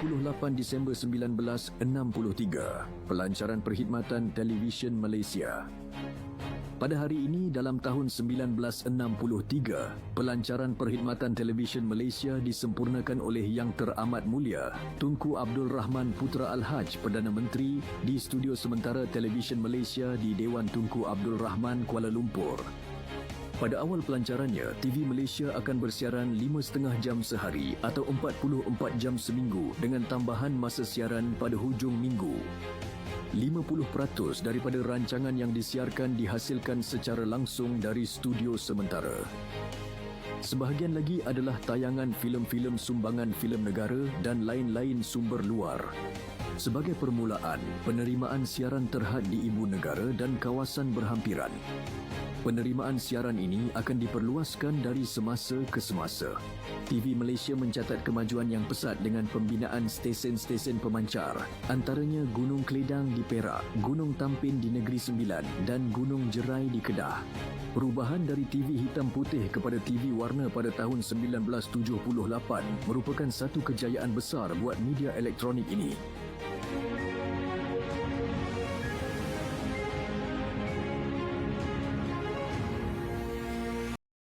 28 Disember 1963, pelancaran perkhidmatan televisyen Malaysia. Pada hari ini dalam tahun 1963, pelancaran perkhidmatan televisyen Malaysia disempurnakan oleh Yang Teramat Mulia Tunku Abdul Rahman Putra Al-Haj Perdana Menteri di Studio Sementara Televisyen Malaysia di Dewan Tunku Abdul Rahman, Kuala Lumpur. Pada awal pelancarannya, TV Malaysia akan bersiaran 5,5 jam sehari atau 44 jam seminggu dengan tambahan masa siaran pada hujung minggu. 50% daripada rancangan yang disiarkan dihasilkan secara langsung dari studio sementara. Sebahagian lagi adalah tayangan filem-filem sumbangan filem negara dan lain-lain sumber luar. Sebagai permulaan, penerimaan siaran terhad di ibu negara dan kawasan berhampiran. Penerimaan siaran ini akan diperluaskan dari semasa ke semasa. TV Malaysia mencatat kemajuan yang pesat dengan pembinaan stesen-stesen pemancar, antaranya Gunung Keledang di Perak, Gunung Tampin di Negeri Sembilan dan Gunung Jerai di Kedah. Perubahan dari TV hitam putih kepada TV warna pada tahun 1978 merupakan satu kejayaan besar buat media elektronik ini.